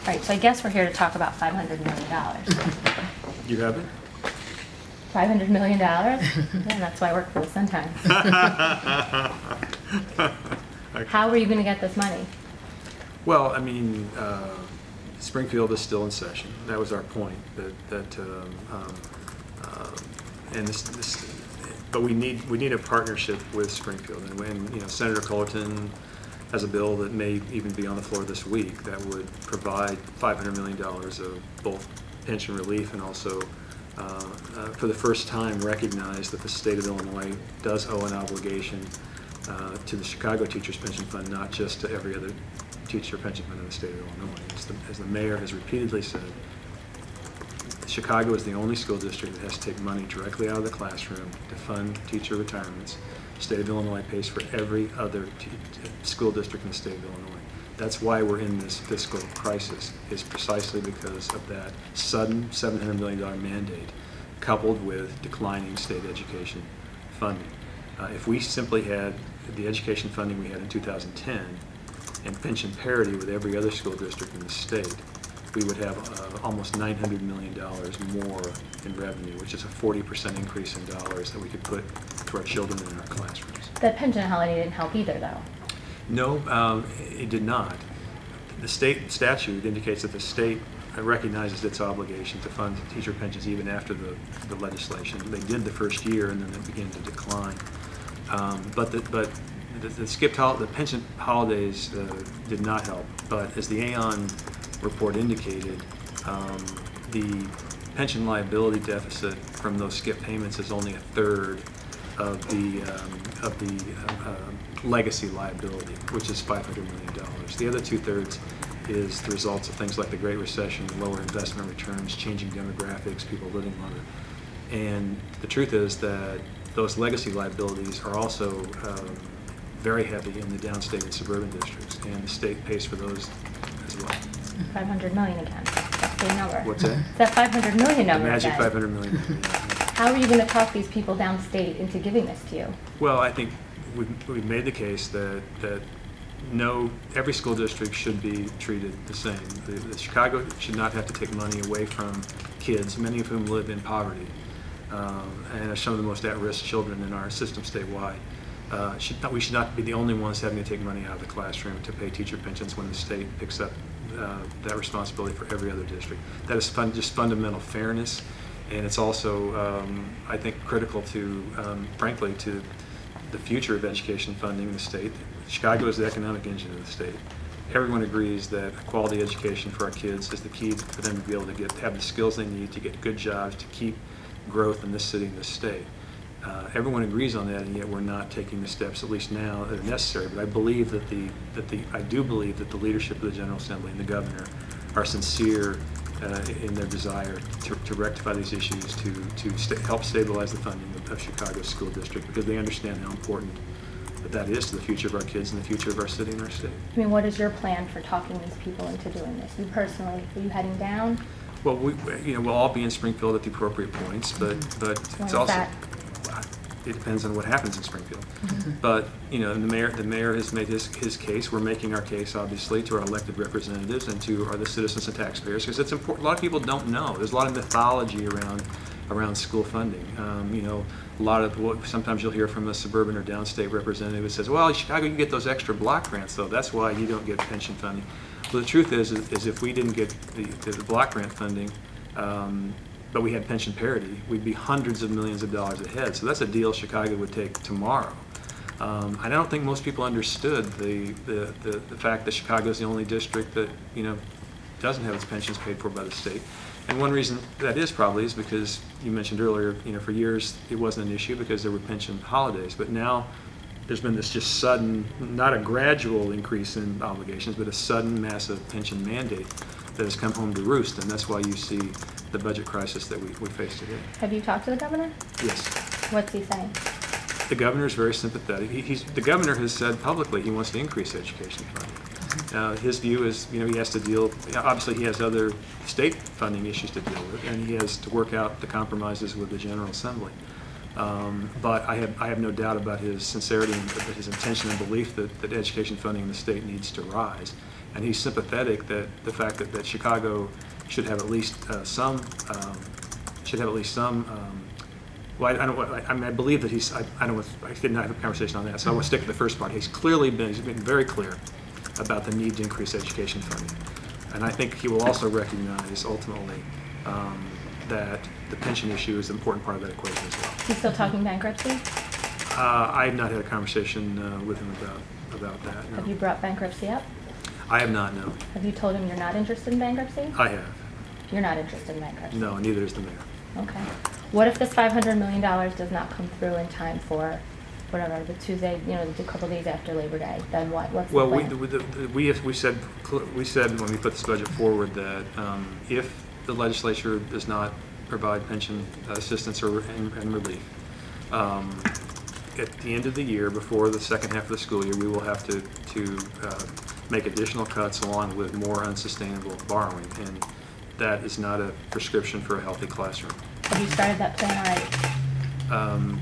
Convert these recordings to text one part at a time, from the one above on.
Right, so I guess we're here to talk about $500 million. You have it? $500 million? Yeah, that's why I work for the Sun-Times. How are you going to get this money? Well, I mean, Springfield is still in session. That was our point. But we need a partnership with Springfield, and you know, Senator Cullerton has a bill that may even be on the floor this week that would provide $500 million of both pension relief and also, for the first time, recognize that the state of Illinois does owe an obligation to the Chicago Teachers Pension Fund, not just to every other teacher pension fund in the state of Illinois. As the mayor has repeatedly said, Chicago is the only school district that has to take money directly out of the classroom to fund teacher retirements. The state of Illinois pays for every other school district in the state of Illinois. That's why we're in this fiscal crisis, is precisely because of that sudden $700 million mandate coupled with declining state education funding. If we simply had the education funding we had in 2010 and pension parity with every other school district in the state, we would have almost $900 million more in revenue, which is a 40% increase in dollars that we could put to our children in our classrooms. The pension holiday didn't help either, though. No, it did not. The state statute indicates that the state recognizes its obligation to fund teacher pensions even after the legislation. They did the first year, and then it began to decline. But the pension holidays did not help. But as the Aon report indicated, the pension liability deficit from those skip payments is only a third of the legacy liability, which is $500 million. The other two-thirds is the results of things like the Great Recession, lower investment returns, changing demographics, people living longer. And the truth is that those legacy liabilities are also very heavy in the downstate and suburban districts, and the state pays for those as well. 500 million again. That's the number. What's that? It's that 500 million number. The magic again. 500 million. How are you going to talk these people downstate into giving this to you? Well, I think we've made the case that every school district should be treated the same. The Chicago should not have to take money away from kids, many of whom live in poverty, and are some of the most at-risk children in our system statewide. We should not be the only ones having to take money out of the classroom to pay teacher pensions when the state picks up that responsibility for every other district. That is just fundamental fairness, and it's also, I think, critical to, frankly, to the future of education funding in the state. Chicago is the economic engine of the state. Everyone agrees that a quality education for our kids is the key for them to be able to have the skills they need to get good jobs, to keep growth in this city and this state. Everyone agrees on that, and yet we're not taking the steps, at least now, that are necessary. But I believe I do believe that the leadership of the General Assembly and the governor are sincere in their desire to rectify these issues, to help stabilize the funding of Chicago's school district, because they understand how important that is to the future of our kids and the future of our city and our state. I mean, what is your plan for talking these people into doing this? You personally, are you heading down? Well, we'll all be in Springfield at the appropriate points, but it's also. That? It depends on what happens in Springfield. But the mayor has made his case. We're making our case, obviously, to our elected representatives and to the citizens and taxpayers, because it's important. A lot of people don't know. There's a lot of mythology around school funding. A lot of what sometimes you'll hear from a suburban or downstate representative that says, "Well, in Chicago you get those extra block grants, though. That's why you don't get pension funding." Well, the truth is if we didn't get the block grant funding, but we had pension parity, we'd be hundreds of millions of dollars ahead. So that's a deal Chicago would take tomorrow. I don't think most people understood the fact that Chicago is the only district that doesn't have its pensions paid for by the state. And one reason that is probably is because you mentioned earlier, for years it wasn't an issue because there were pension holidays. But now there's been this just sudden, not a gradual increase in obligations, but a sudden massive pension mandate that has come home to roost, and that's why you see the budget crisis that we face today. Have you talked to the governor? Yes. What's he saying? The governor is very sympathetic. The governor has said publicly he wants to increase education funding. His view is, he has to deal, obviously he has other state funding issues to deal with, and he has to work out the compromises with the General Assembly. But I have no doubt about his sincerity and his intention and belief that education funding in the state needs to rise. and he's sympathetic that the fact that Chicago should have at least some. Well, I believe that I did not have a conversation on that, so I will stick to the first part. He's been very clear about the need to increase education funding. And I think he will also recognize ultimately that the pension issue is an important part of that equation as well. He's still talking bankruptcy? I have not had a conversation with him about that. No. Have you brought bankruptcy up? I have not, no. Have you told him you're not interested in bankruptcy? I have. You're not interested in bankruptcy? No, neither is the mayor. Okay. What if this $500 million does not come through in time for whatever, the Tuesday, the couple days after Labor Day? Then what? What's the plan? We said when we put this budget forward that if the legislature does not provide pension assistance and relief, at the end of the year, before the second half of the school year, we will have to make additional cuts along with more unsustainable borrowing, and that is not a prescription for a healthy classroom. Have you started that plan already?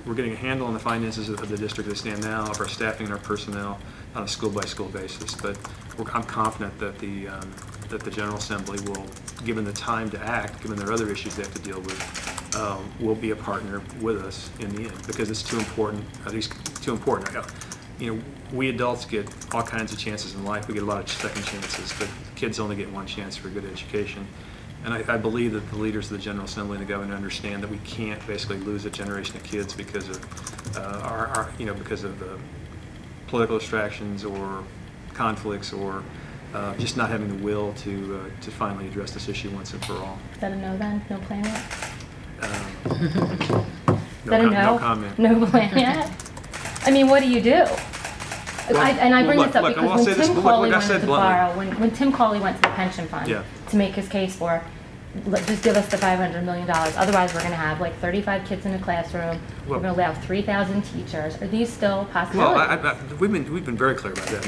We're getting a handle on the finances of the district as they stand now, of our staffing and our personnel on a school-by-school basis. But I'm confident that the General Assembly will, given the time to act, given their other issues they have to deal with, will be a partner with us in the end, because it's too important. At least too important. We adults get all kinds of chances in life. We get a lot of second chances, but kids only get one chance for a good education. And I believe that the leaders of the General Assembly and the governor understand that we can't basically lose a generation of kids because of because of political distractions or conflicts or just not having the will to finally address this issue once and for all. Is that a no then? No plan yet? No comment. No plan yet? I mean, what do you do? I bring this up because when Tim Cawley went to borrow, when Tim Cawley went to the pension fund to make his case for, just give us the $500 million, otherwise we're going to have like 35 kids in a classroom, we're going to allow 3,000 teachers. Are these still possibilities? Well, we've been very clear about that.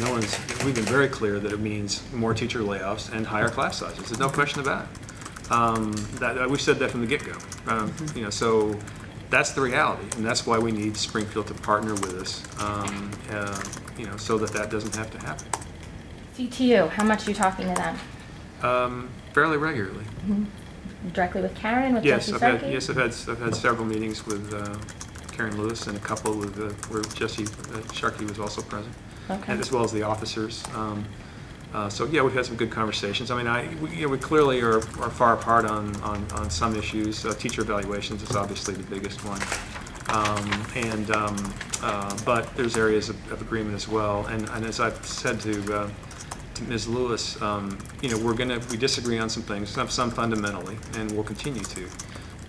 We've been very clear that it means more teacher layoffs and higher class sizes. There's no question about it. We've said that from the get-go. So that's the reality, and that's why we need Springfield to partner with us, so that doesn't have to happen. CTU, how much are you talking to them? Fairly regularly. Mm-hmm. Directly with Karen, with Yes, Jesse Sharkey? I've had several meetings with Karen Lewis and a couple with where Jesse Sharkey was also present, and as well as the officers. So yeah, we've had some good conversations. I mean, we clearly are far apart on some issues. Teacher evaluations is obviously the biggest one, but there's areas of agreement as well. And as I've said to Ms. Lewis, we disagree on some things, some fundamentally, and we'll continue to.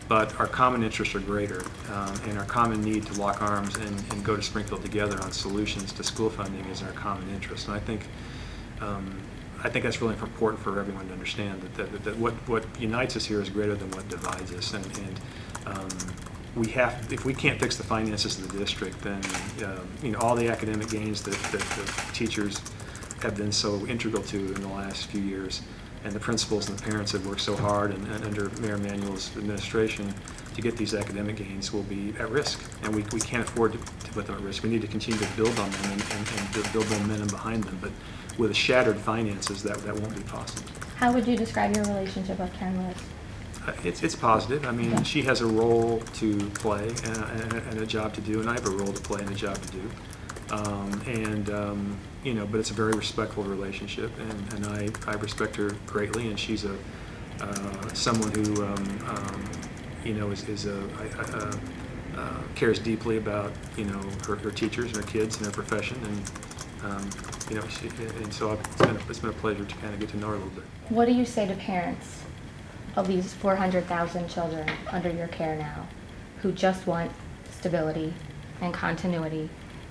But our common interests are greater, and our common need to lock arms and go to Springfield together on solutions to school funding is our common interest. And I think that's really important for everyone to understand that what unites us here is greater than what divides us. And if we can't fix the finances of the district, then all the academic gains that the teachers have been so integral to in the last few years, and the principals and the parents have worked so hard and under Mayor Emanuel's administration to get these academic gains will be at risk, and we can't afford to put them at risk. We need to continue to build on them and build momentum behind them, but with shattered finances, that won't be possible. How would you describe your relationship with Karen Lewis? It's positive. I mean, she has a role to play and a job to do, and I have a role to play and a job to do. But it's a very respectful relationship, and I respect her greatly, and she's someone who cares deeply about her teachers and her kids and her profession, and so it's been a pleasure to kind of get to know her a little bit. What do you say to parents of these 400,000 children under your care now, who just want stability and continuity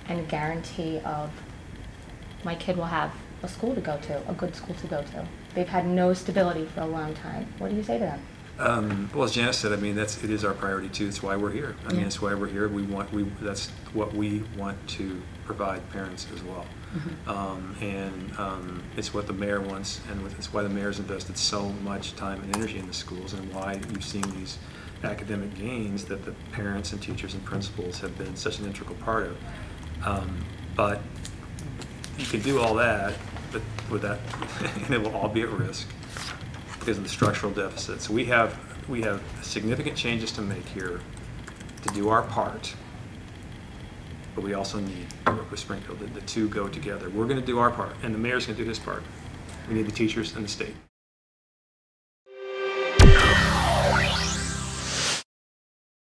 and a guarantee of my kid will have a school to go to, a good school to go to? They've had no stability for a long time. What do you say to them? Well, as Janice said, I mean, it is our priority too. That's why we're here. I mean, it's why we're here. That's what we want to provide parents as well. Mm-hmm. It's what the mayor wants, and it's why the mayor's invested so much time and energy in the schools, and why you've seen these academic gains that the parents and teachers and principals have been such an integral part of. But you can do all that, but with that, and it will all be at risk because of the structural deficit. So we have significant changes to make here to do our part, but we also need to work with Springfield. The two go together. We're going to do our part, and the mayor's going to do his part. We need the teachers and the state.